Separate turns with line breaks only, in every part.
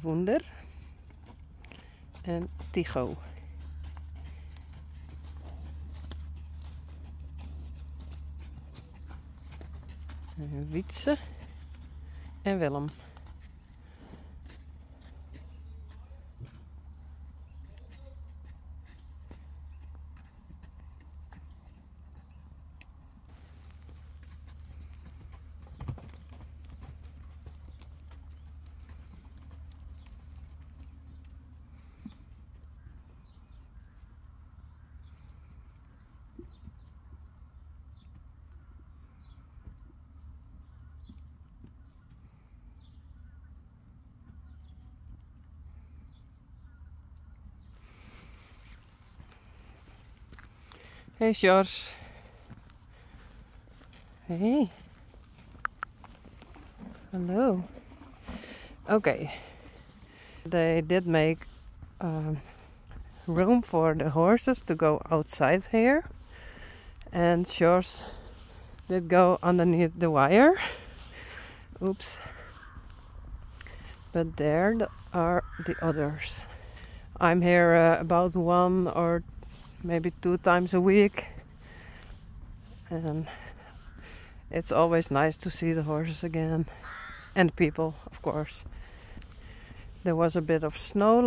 Wûnder en Tygo. Wytse en Willem. Hey Sjors. Hey. Hello. Okay. They did make room for the horses to go outside here. And Sjors did go underneath the wire. Oops. But there are the others. I'm here about 1 or maybe 2 times a week, and it's always nice to see the horses again, and people, of course. There was a bit of snow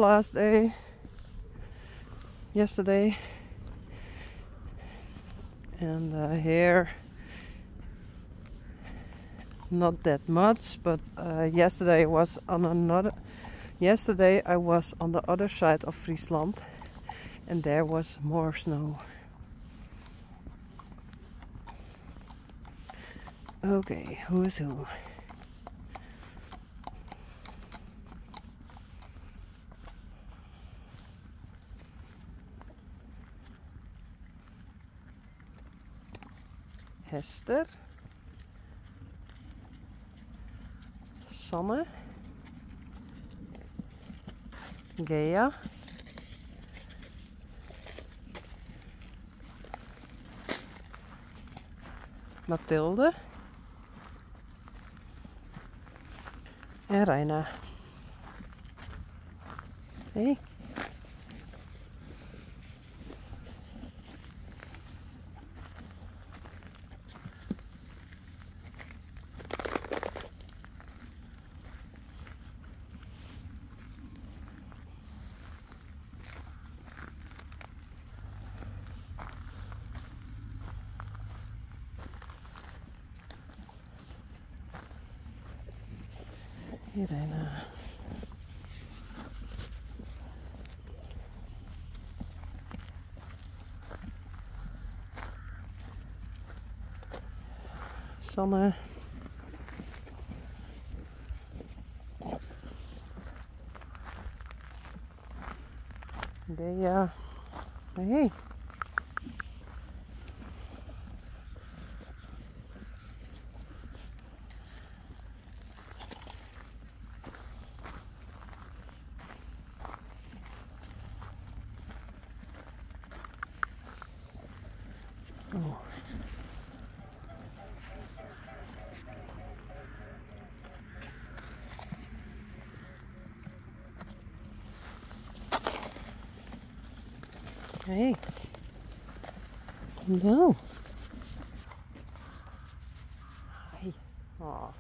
yesterday, and here not that much, but yesterday I was on the other side of Friesland, and there was more snow. Okay, who is who? Hester, Sanne, Gea, Mathilde en Reina. Hey. Reina. Sanne. Gea. Hey. Oh. Hey. No. Hey. Oh.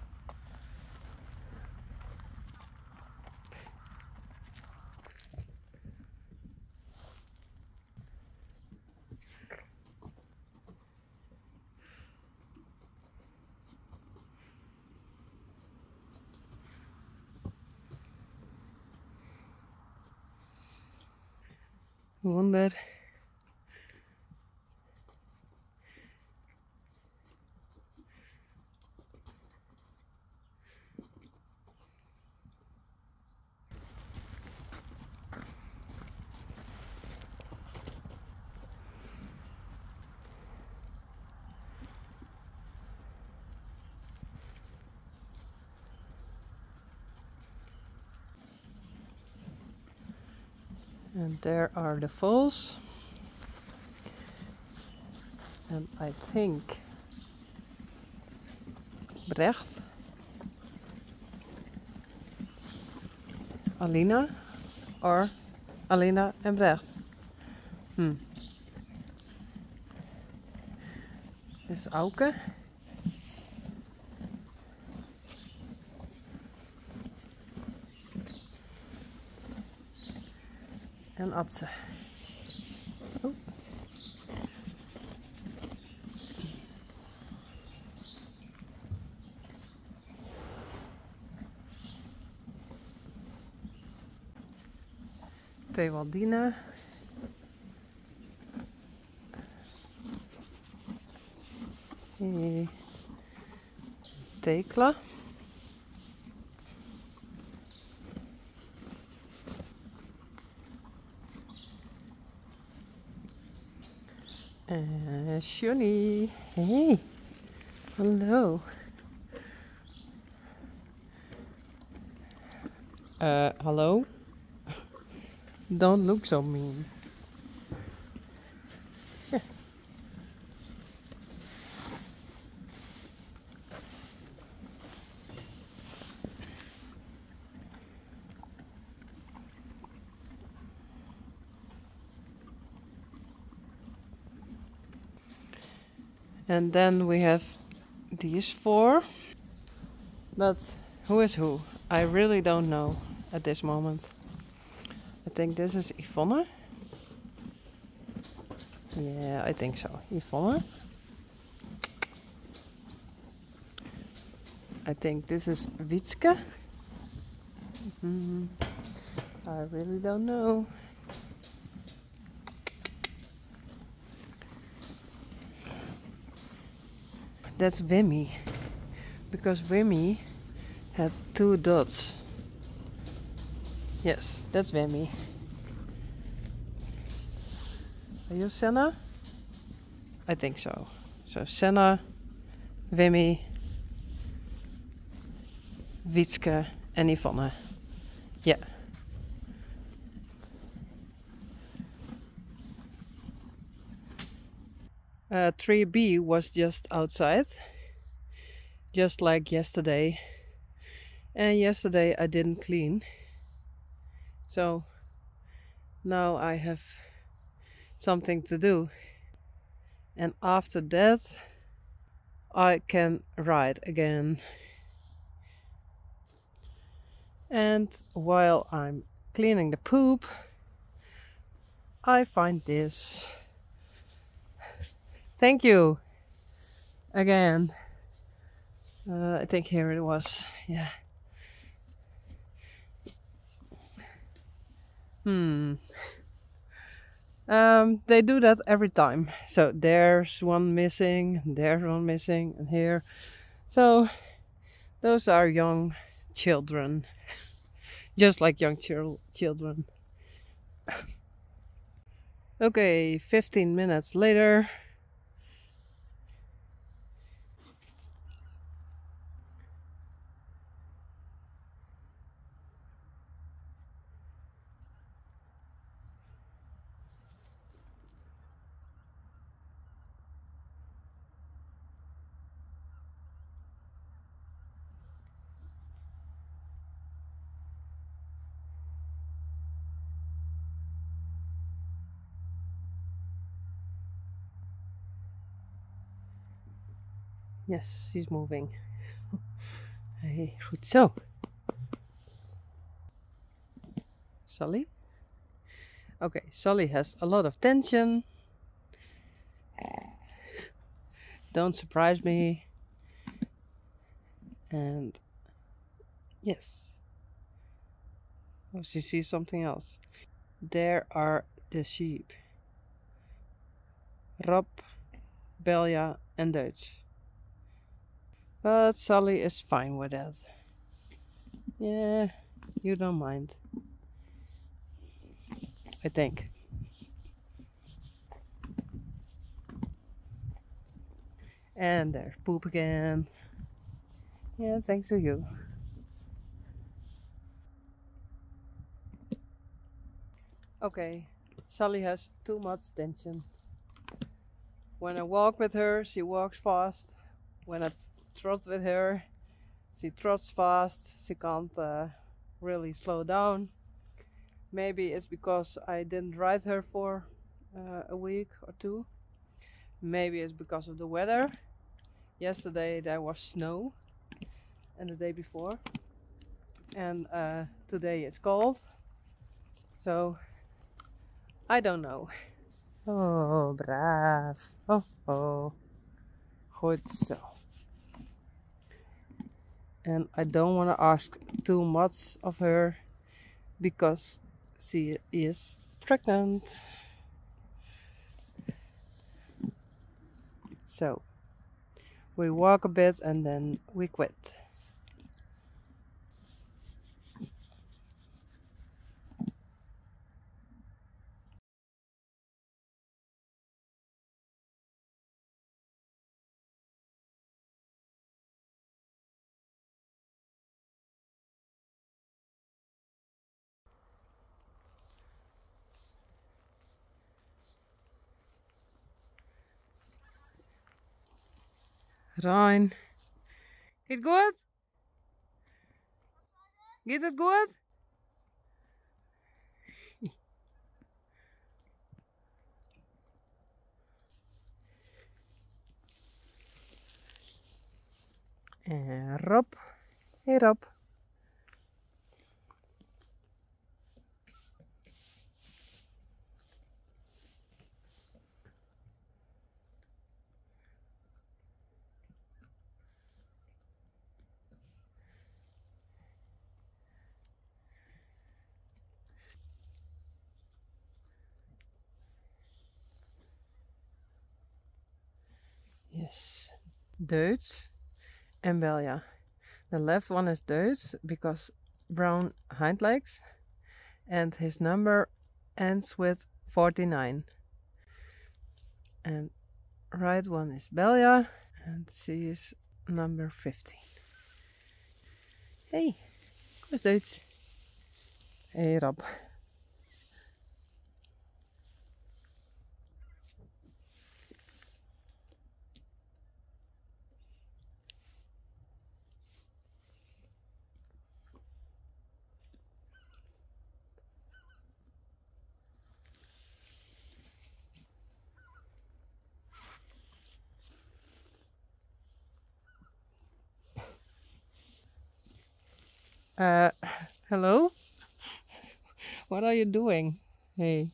Wûnder. And there are the foals, and I think Brecht Alina or Alina and Brecht? This is Auke. En Atse. Oh. Tewaldine. Thekla. Johnny. Hey. Hello. Hello? Don't look so mean. Yeah. And then we have these four. But who is who? I really don't know at this moment. I think this is Yvonne. Yeah, I think so. Yvonne. I think this is Wytse. I really don't know. That's Wimmy. Because Wimmy had 2 dots. Yes, that's Wimmy. Are you Senna? I think so. So Senna, Wimmy, Wytse and Yvonne. Yeah. Uh, 3B was just outside. Just like yesterday. And yesterday I didn't clean. So now I have something to do. And after that I can ride again. And while I'm cleaning the poop, I find this. Thank you again. I think here it was. Yeah. They do that every time. So there's one missing, there's one missing, and here. So those are young children. Just like young children. Okay, 15 minutes later. Yes, she's moving. Hey, goed zo. Saly? Okay, Saly has a lot of tension. Don't surprise me. And yes. Oh, she sees something else. There are the sheep. Rob, Belia and Deutz. But Saly is fine with that. Yeah, you don't mind. I think. And there's poop again. Yeah, thanks to you. Okay, Saly has too much tension. When I walk with her, she walks fast. When I trot with her, she trots fast. She can't really slow down. Maybe it's because I didn't ride her for a week or two. Maybe it's because of the weather. Yesterday there was snow, and the day before, and today it's cold, so I don't know. Oh, braaf. Oh, oh. Goed zo. And I don't want to ask too much of her because she is pregnant. So we walk a bit and then we quit. Rein. Geht gut? Geht het gut? En Rob. Hey Rob. Yes. Deutz and Belia. The left one is Deutz because brown hind legs, and his number ends with 49. And right one is Belia, and she is number 15. Hey, hoe is Deutz? Hey Rob. Hello? What are you doing? Hey.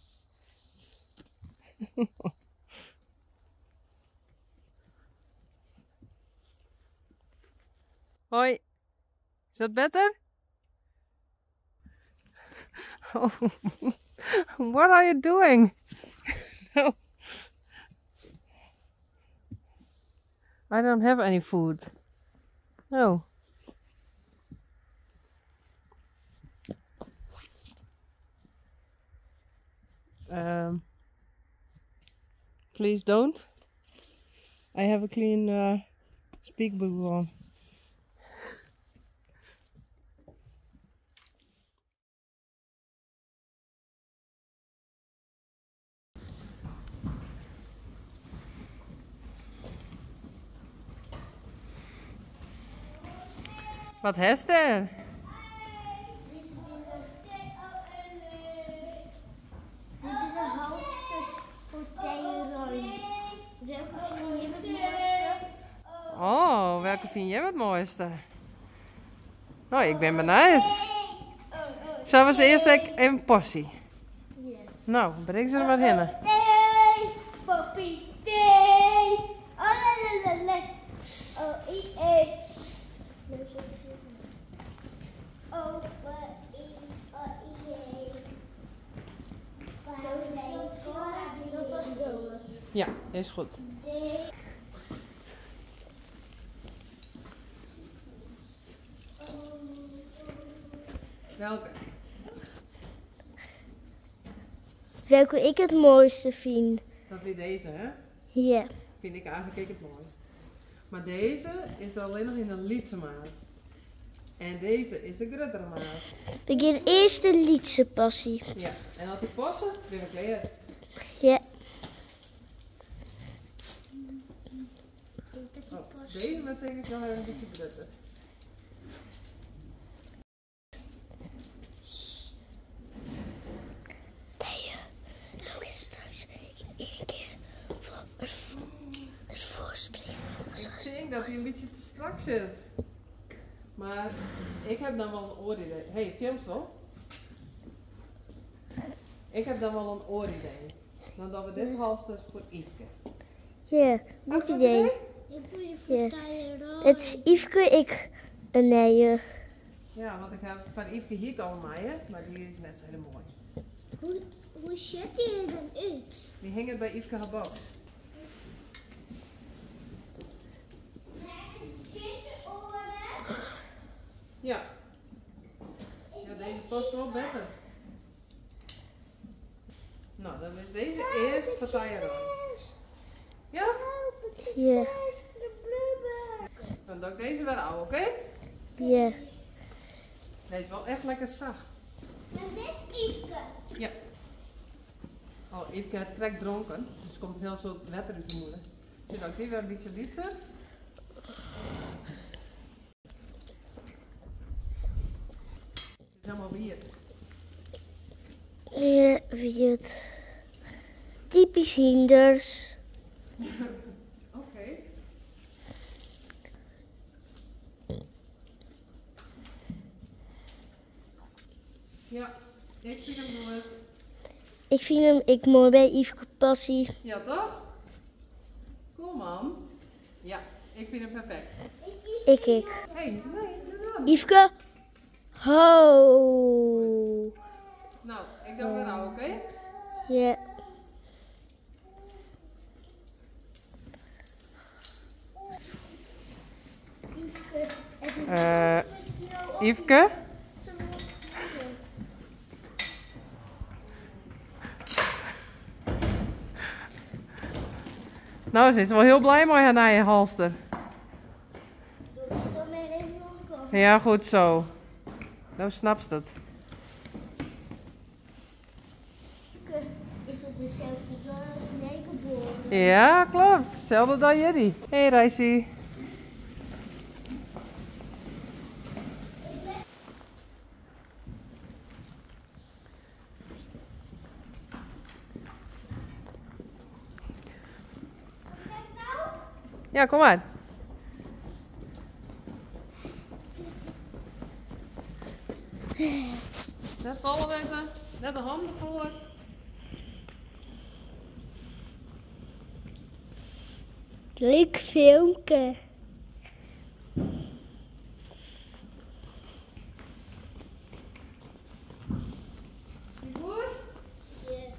Hoi. Is that better? Oh. What are you doing? No. I don't have any food. No. Please don't. I have a clean speak book on. Wat heeft er?
Dit zijn de halters voor Teije Rein. Welke vind je het mooiste?
Oh, welke vind jij het mooiste? Oh, ik ben benieuwd. Zullen we ze eerst even een portie?
Ja.
Nou, breng ze er maar in.
Thee, papi, thee. Oh, la la la. Oh, ik eet. Oh, wat ik eet. Dat was donut.
Ja, is goed. Welke?
Welke ik het mooiste vind.
Dat is deze, hè?
Ja.
Vind ik eigenlijk ook het mooist. Maar deze is er alleen nog in de Lietse maat. En deze is de gruttere maat.
Begin eerst de Lietse passie.
Ja, en als die passen, wil ik weer.
Ja.
Oh, deze met denk ik nog even een beetje grutter. denken dat hij een beetje te strak zit. Maar ik heb dan wel een ooridee. Hey, film zo. Ik heb dan wel een ooridee. Dan dat we dit halster voor Yfke.
Ja, goed idee.
Ik doe je voor Tyije Rein.
Het is Yfke, ik een nee.
Ja, want ik heb van Yfke hier komen maaien, maar die is net zo heel mooi.
Hoe zet je er dan uit?
Die hingen bij Yfke haar box. Ja. Ja, deze past wel beter. Nou, dan is deze eerst voor Tyije Rein. Ja?
Ja.
Dan doe ik deze weer aan, oké?
Ja.
Deze is wel echt lekker zacht.
En dit is Yfke.
Ja. Oh, Yfke heeft krek dronken, dus er komt een heel soort water uit de moeder. Dus dan die weer een beetje lieten. Het is helemaal weird.
Ja, weird. Typisch hinders.
Oké. Ja, ik vind hem mooi.
Ik vind hem ik mooi bij Yfke passie.
Ja, toch? Cool, man. Ja, ik vind hem perfect.
Ik.
Hey, nee, doe dan.
Yfke. Ho.
Nou, ik doe weer aan, oké?
Ja.
Yfke? Nou, ze is wel heel blij met haar nieuwe halster. Ja, goed zo. Nou snapt ze het.
Is op dezelfde dag als nee geboren.
Ja, klopt. Hetzelfde dan jullie. Hey, Risey. Ja, kom maar. Net vallen weten. Net de handen voor.
Leuk filmpje.
Goed?
Ja.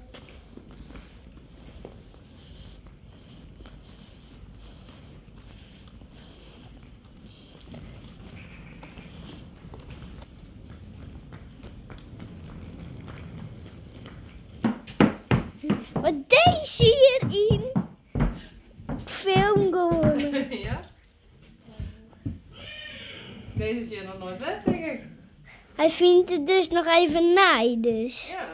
Wat deze hierin? Film gewoon.
Ja? Deze is je nog nooit best, denk ik.
Hij vindt het dus nog even naai dus.
Ja.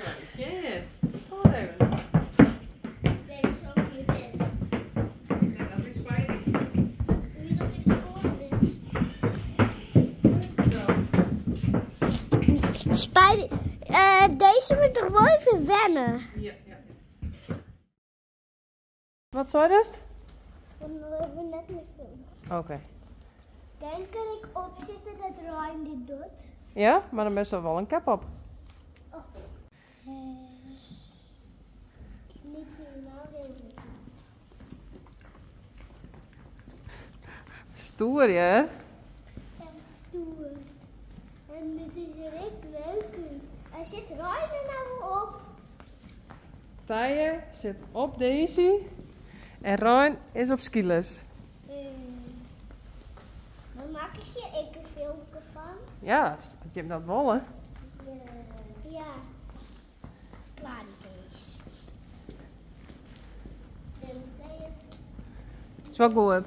Nou, die zie je. Kom maar even.
Nee, dat is ook je best.
Nee, dat is Spidey.
Doe je toch niet geboren is?
Zo.
Spijt. Deze moet toch wel even wennen.
Ja. Wat zou je dus?
Want we hebben net niet filmen.
Oké.
Kijk, kan ik opzetten dat Rein dit doet?
Ja, maar dan is er wel een cap op.
Oh. Niet normaal doen.
Stoer, hè?
Echt stoer. En dit is er echt leuk uit. Er zit Rein er nou op.
Tyije zit op Daisy en Rein is op Skilles.
Dan maak ik hier een filmpje van.
Ja, je hebt dat wel, hè?
Ja. Klaar die Kees.
Is wel goed.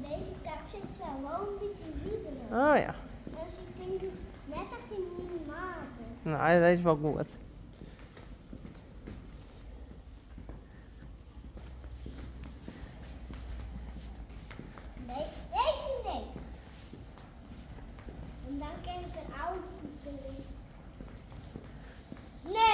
Deze kap zit zo wel een beetje wiebelig.
Ah ja.
Dus ik denk net echt in mijn maten.
Nou, deze is wel goed.
Nee, deze nee. En dan kan ik een oude doen. Nee!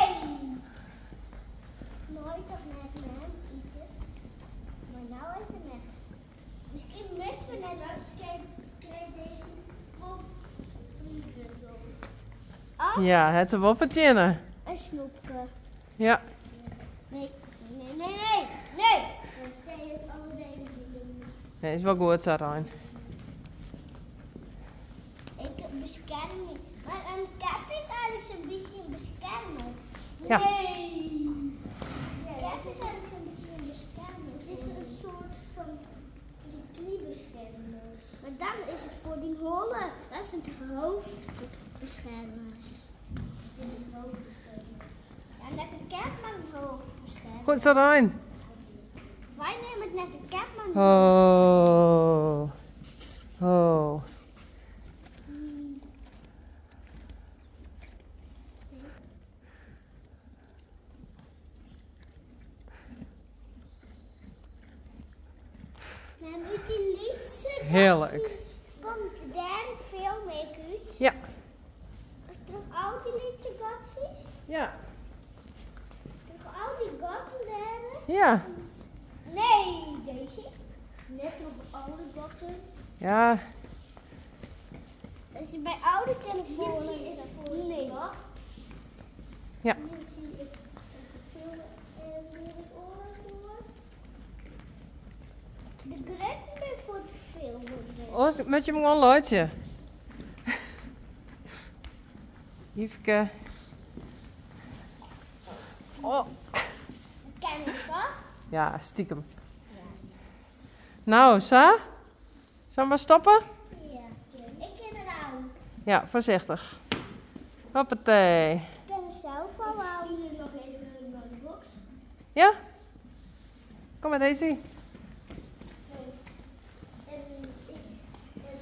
toch?
Ja, het is wel verdienen.
Een snoepje.
Ja.
Nee. Dan stel je het alle delen doen.
Nee, is wel goed, Sarijn.
Ik bescherm niet. Maar een cap is eigenlijk zo'n beetje een beschermer.
Ja.
Nee. Een cap is eigenlijk zo'n beetje een beschermer. Het is een soort van die kniebeschermer. Maar dan is het voor die holen. Dat is een hoofdbeschermer. Dit is een hoofdbeschermer. Ja, net een cap, maar een hoofdbeschermer.
Goed, Sarijn.
Wij nemen het net een cap, maar een
Oh. Oh.
Nou, met die liedse
Heerlijk.
komt daar het veel mee uit.
Ja.
Toch al die liedse gatsies?
Ja.
Toch al die gatten daar?
Ja.
Nee, deze. Net op alle gatten.
Ja.
Dat is bij oude telefoons. Is voor nee.
Ja.
Hier zie je het veel Wereldoorlog voor. De gretten ben voor te veel worden.
Oh, met je gewoon luidje. Yfke. Oh.
Ken je toch?
Ja, stiekem. Nou, Sa? Zullen we maar stoppen?
Ja. Ik ken het aan.
Ja, voorzichtig. Hoppatee.
Ik ken het zelf al aan. Ik zie nog even naar de box.
Ja? Kom maar, Daisy.
En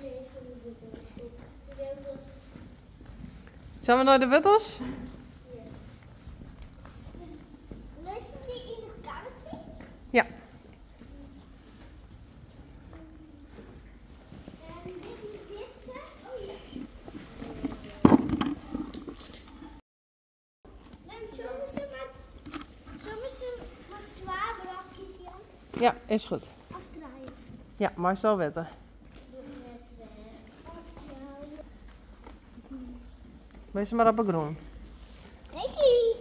deze de
Zijn we naar de wittels?
Luister die in het karretje?
Ja.
En dit Witse? Oh ja. En zullen ze maar 12 blokjes, Jan,
Ja, is goed.
afdraaien?
Ja, maar zo weten. Wees maar op een groen.
Deze.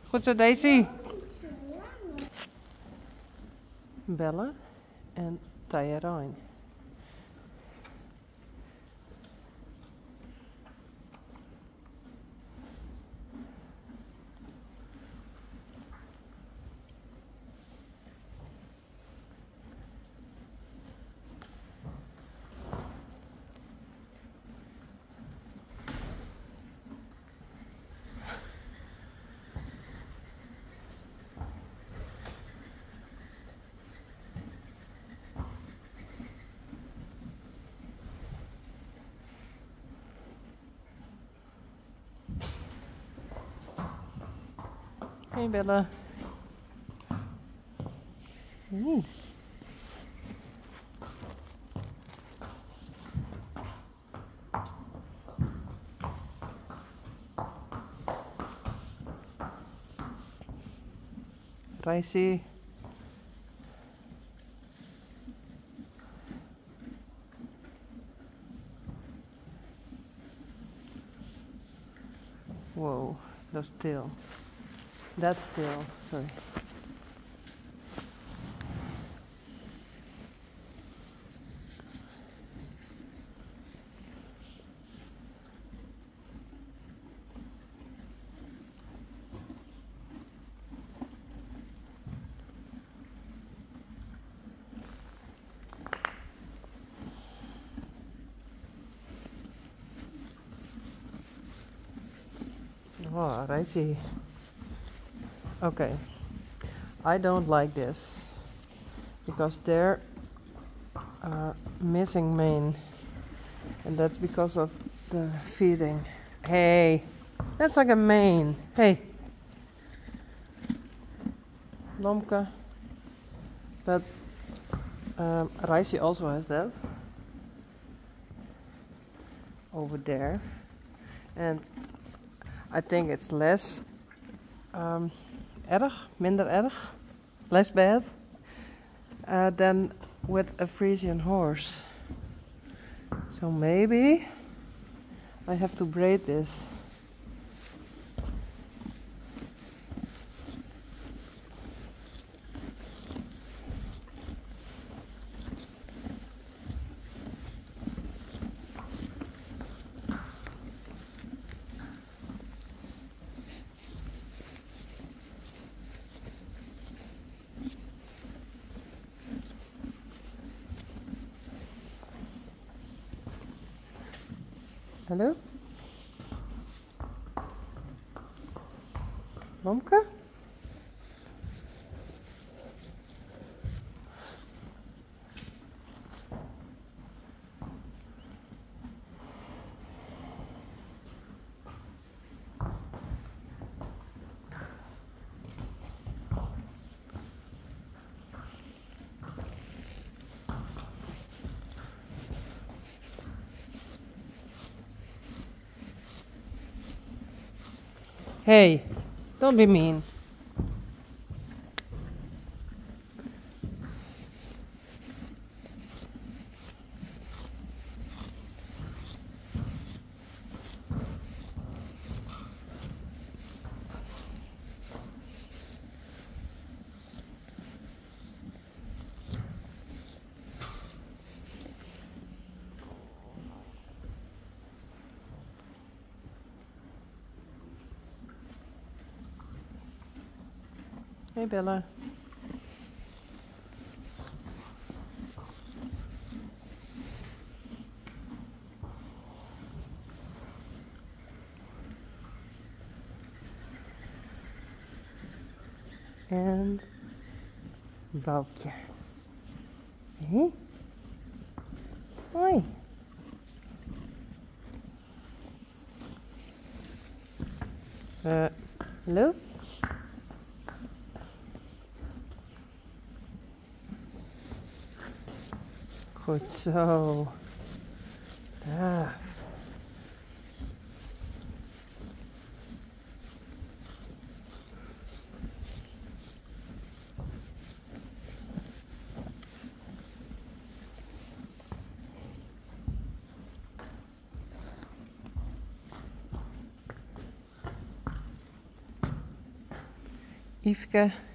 Goed zo, Daisy. Belle en Tyije Rein. Hey Belle. Risey. Whoa, that's tail. That's tail, sorry. Oh, Risey. Okay, I don't like this because they're missing mane, and that's because of the feeding. Hey, that's like a mane. Hey, Lomke. But Risey also has that over there, and I think it's less erg, minder erg less bad than with a Friesian horse. So maybe I have to braid this. Hallo? Lomke? Hey, don't be mean. Hey Belle. And Boukje. Hey? Hoi. Hallo? Goed zo. Daar. Yfke